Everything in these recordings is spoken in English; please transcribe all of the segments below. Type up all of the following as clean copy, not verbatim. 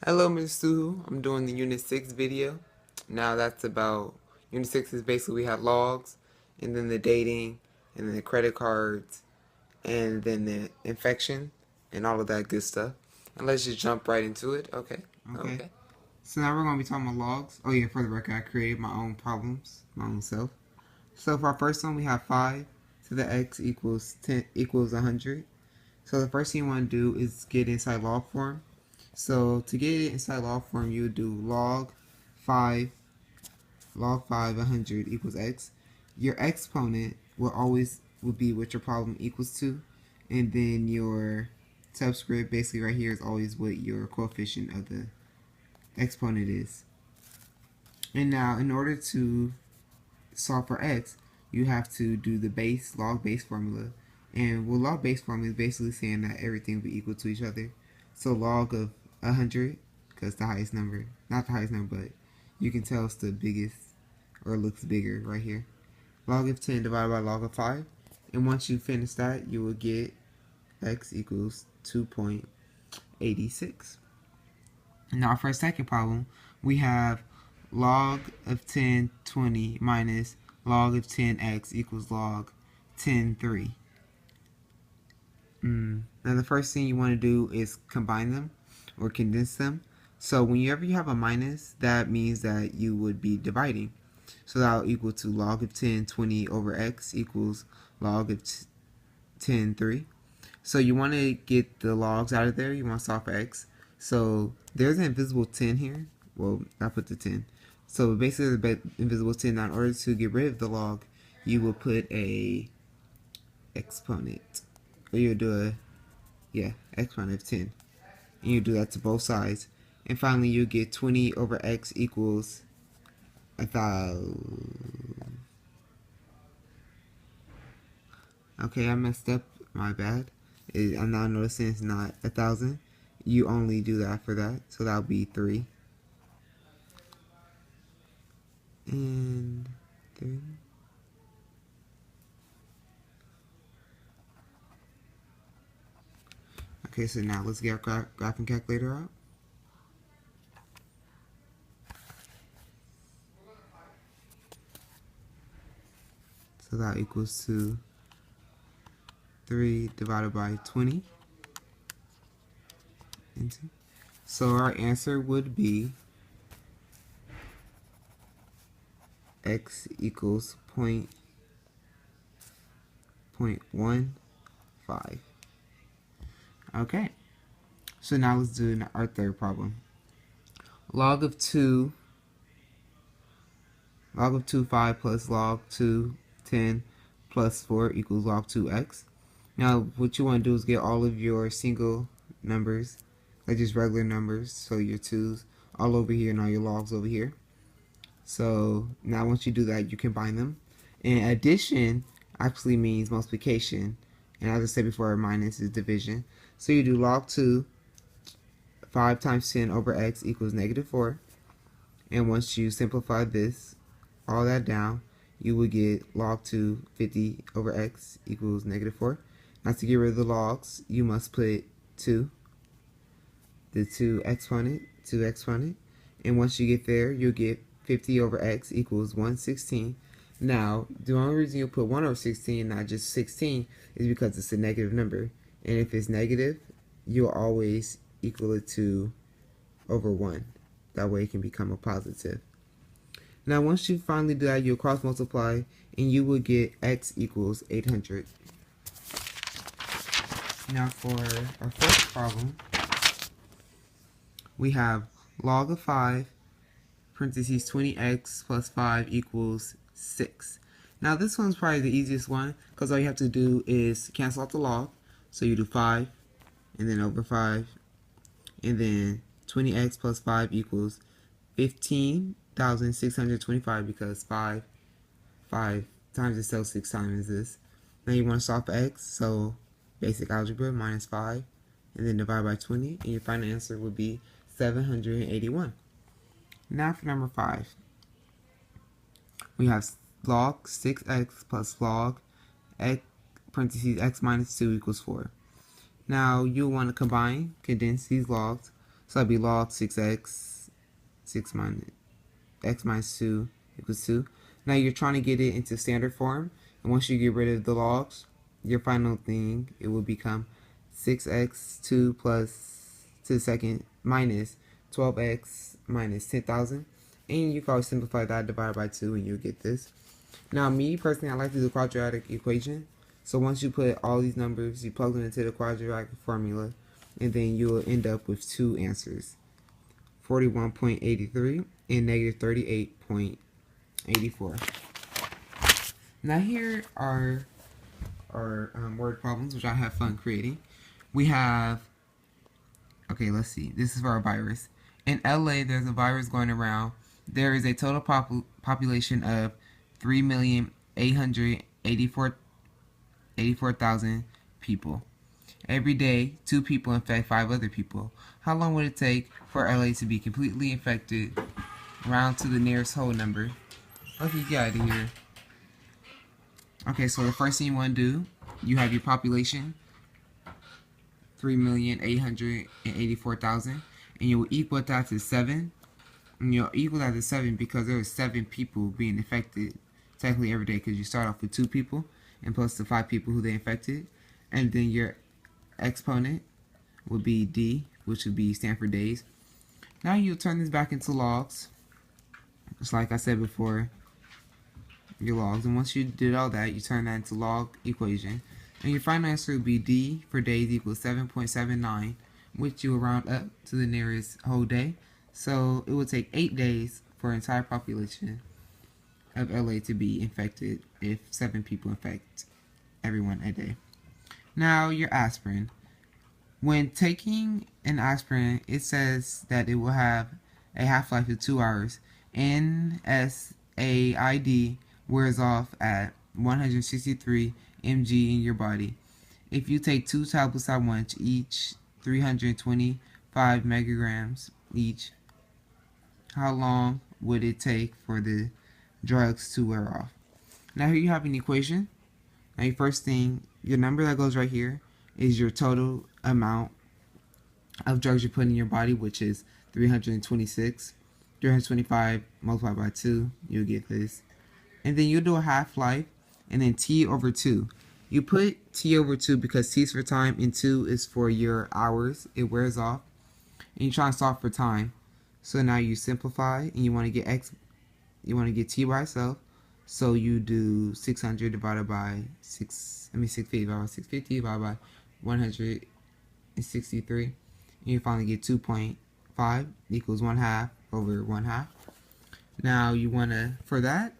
Hello, Ms. Suhu. I'm doing the Unit 6 video. Now that's about, Unit 6 is basically we have logs, and then the dating, and then the credit cards, and then the infection, and all of that good stuff. And let's just jump right into it. Okay. Okay. So now we're going to be talking about logs. Oh yeah, for the record, I created my own problems, my own self. So for our first one, we have 5 to the x equals 10 equals 100. So the first thing you want to do is get inside log form. So to get it inside log form, you would do log 5 100 equals x. Your exponent will be what your problem equals to, and then your subscript basically right here is always what your coefficient of the exponent is. And now in order to solve for x, you have to do the log base formula. And what log base formula is basically saying that everything will be equal to each other. So log of 100, because the highest number, not the highest number, but you can tell it's the biggest, or looks bigger right here. Log of 10 divided by log of 5. And once you finish that, you will get x equals 2.86. Now for our second problem, we have log of 10, 20 minus log of 10x equals log 10, 3. Now the first thing you want to do is combine them or condense them. So whenever you have a minus, that means that you would be dividing. So that will equal to log of 10, 20 over x equals log of 10, 3. So you want to get the logs out of there. You want to solve for x. So there's an invisible 10 here. Well, I put the 10. So basically the invisible 10. Now in order to get rid of the log, you will put a exponent. Or you'll do exponent of 10. And you do that to both sides. And finally you get 20 over x equals 1,000. Okay, I messed up. My bad. I'm now noticing it's not 1,000. You only do that for that. So that'll be 3. And 3. Okay, so now let's get our graphing calculator out. So that equals to 3 divided by 20. So our answer would be x equals 0.15. Okay, so now let's do our third problem. Log of 2 5 plus log 2 10 plus 4 equals log 2x. Now what you want to do is get all of your single numbers, like just regular numbers, so your 2's all over here and all your logs over here. So now once you do that, you combine them. And addition actually means multiplication, and as I said before, minus is division. So you do log 2 5 times 10 over x equals negative 4. And once you simplify this, all that down, you will get log 2 50 over x equals negative 4. Now to get rid of the logs, you must put 2, the 2 exponent, and once you get there, you'll get 50 over x equals 1/16. Now, the only reason you'll put 1 over 16, not just 16, is because it's a negative number. And if it's negative, you'll always equal it to over 1. That way it can become a positive. Now, once you finally do that, you'll cross multiply, and you will get x equals 800. Now, for our first problem, we have log of 5, parentheses 20x plus 5 equals 6. Now this one's probably the easiest one because all you have to do is cancel out the log. So you do 5 and then over 5, and then 20x plus 5 equals 15,625 because 5 times itself 6 times this. Now you want to solve for x, so basic algebra minus 5 and then divide by 20, and your final answer would be 781. Now for number 5, we have log 6x plus log x parentheses x minus 2 equals 4. Now you'll want to condense these logs. So that'd be log 6x, 6 minus x minus 2 equals 2. Now you're trying to get it into standard form, and once you get rid of the logs, your final thing, it will become 6x2 plus to the second minus 12x minus 10,000. And you can always simplify that, divide by 2, and you'll get this. Now, me personally, I like to do quadratic equation. So once you put all these numbers, you plug them into the quadratic formula, and then you will end up with two answers, 41.83 and negative 38.84. Now here are our word problems, which I have fun creating. We have, okay, let's see. This is for our virus. In LA, there's a virus going around. There is a total population of 3,884,000 people. Every day, 2 people infect 5 other people. How long would it take for LA to be completely infected? Round to the nearest whole number. Okay, get out of here. Okay, so the first thing you want to do, you have your population, 3,884,000, and you will equal that to 7. And you'll equal that to 7 because there are 7 people being infected technically every day, because you start off with 2 people and plus the 5 people who they infected. And then your exponent would be D, which would be stand for days. Now you'll turn this back into logs, just like I said before, your logs. And once you did all that, you turn that into log equation. And your final answer would be D for days equals 7.79, which you will round up to the nearest whole day. So it would take 8 days for an entire population of LA to be infected if 7 people infect everyone a day. Now your aspirin. When taking an aspirin, it says that it will have a half-life of 2 hours. NSAID wears off at 163 mg in your body. If you take 2 tablets at once, each 325 milligrams each, how long would it take for the drugs to wear off? Now here you have an equation. Now your first thing, your number that goes right here is your total amount of drugs you're putting in your body, which is 326. 325 multiplied by 2, you'll get this. And then you'll do a half-life, and then T over 2. You put T over 2 because T is for time and 2 is for your hours. It wears off. And you try to solve for time. So now you simplify, and you want to get X, you want to get T by itself. So you do 600 divided by 650 divided by 650 divided by 163. And you finally get 2.5 equals 1/2 over 1/2. Now you want to, for that,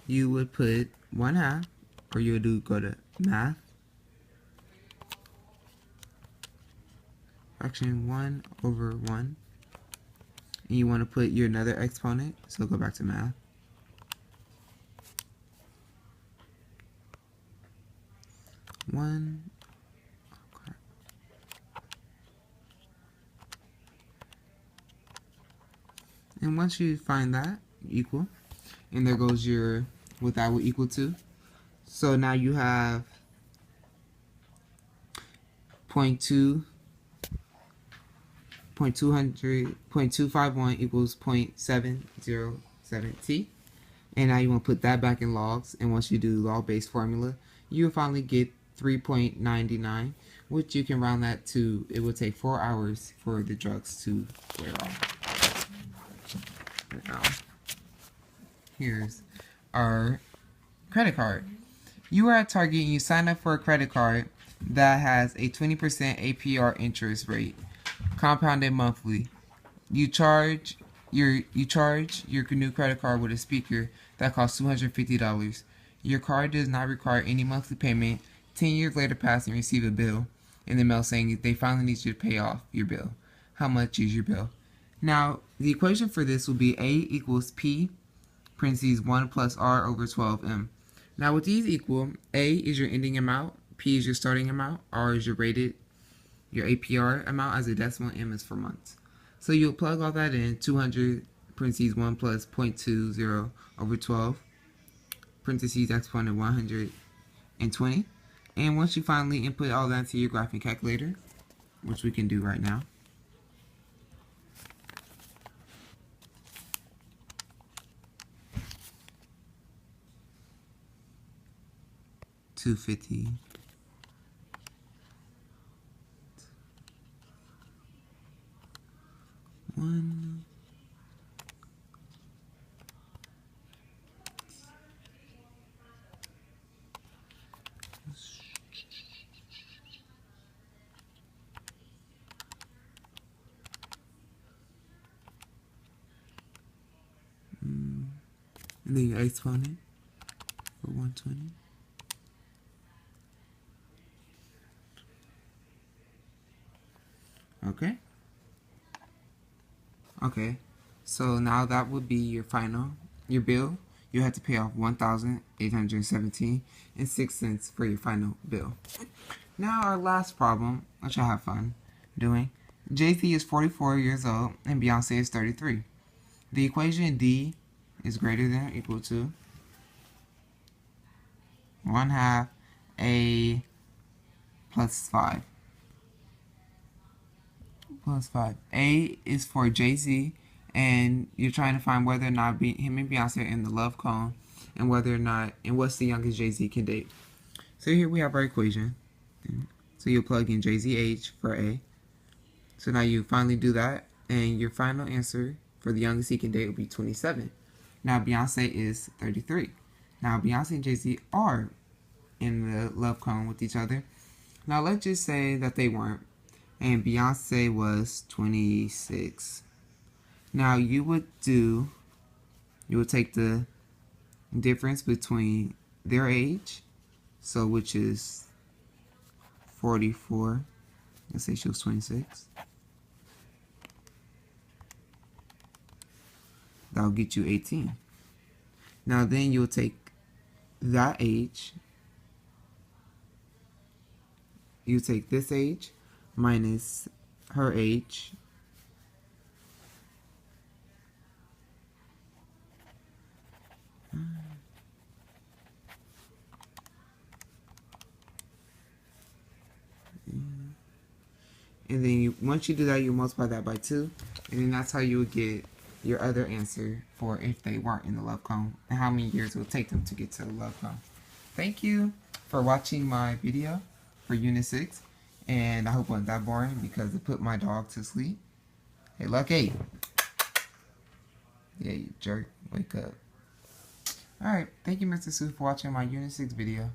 you would put 1/2, or you would go to math, fraction 1 over 1, and you want to put your another exponent, so go back to math. One. And once you find that, equal, and there goes your, what that will equal to. So now you have 0.251 equals 0.707t. And now you want to put that back in logs, and once you do log-based formula, you will finally get 3.99, which you can round that to, it will take 4 hours for the drugs to wear off. Now, here's our credit card. You are at Target and you sign up for a credit card that has a 20% APR interest rate, compounded monthly. You charge your new credit card with a speaker that costs $250. Your card does not require any monthly payment. 10 years later pass and receive a bill in the mail saying they finally need you to pay off your bill. How much is your bill? Now, the equation for this will be A equals P, parentheses 1 plus R over 12M. Now, with these equal, A is your ending amount, P is your starting amount, R is your rated, your APR amount as a decimal, M is for months. So you'll plug all that in, 200, parentheses 1 plus 0.20 over 12, parentheses exponent 120. And once you finally input all that into your graphing calculator, which we can do right now. $250. One. And then your exponent for 120. Okay. Okay. So now that would be your bill. You have to pay off $1,817.06 for your final bill. Now our last problem, which I have fun doing. Jay-Z is 44 years old and Beyonce is 33. The equation D is greater than or equal to 1/2 A plus 5. Plus 5. A is for Jay-Z, and you're trying to find whether or not him and Beyonce are in the love cone, and whether or not, and what's the youngest Jay-Z can date. So here we have our equation. So you'll plug in Jay-Z for A. So now you finally do that, and your final answer for the youngest he can date will be 27. Now Beyonce is 33. Now Beyonce and Jay-Z are in the love cone with each other. Now let's just say that they weren't, and Beyonce was 26. Now you would take the difference between their age, so which is 44. Let's say she was 26. That'll get you 18. Now then you'll take that age, you take this age minus her age, and then once you do that, you multiply that by 2, and then that's how you would get your other answer for if they weren't in the love cone and how many years it would take them to get to the love cone. Thank you for watching my video for Unit 6, and I hope it wasn't that boring because it put my dog to sleep. Hey, Lucky! Yeah, you jerk. Wake up. Alright, thank you, Mr. Sue, for watching my Unit 6 video.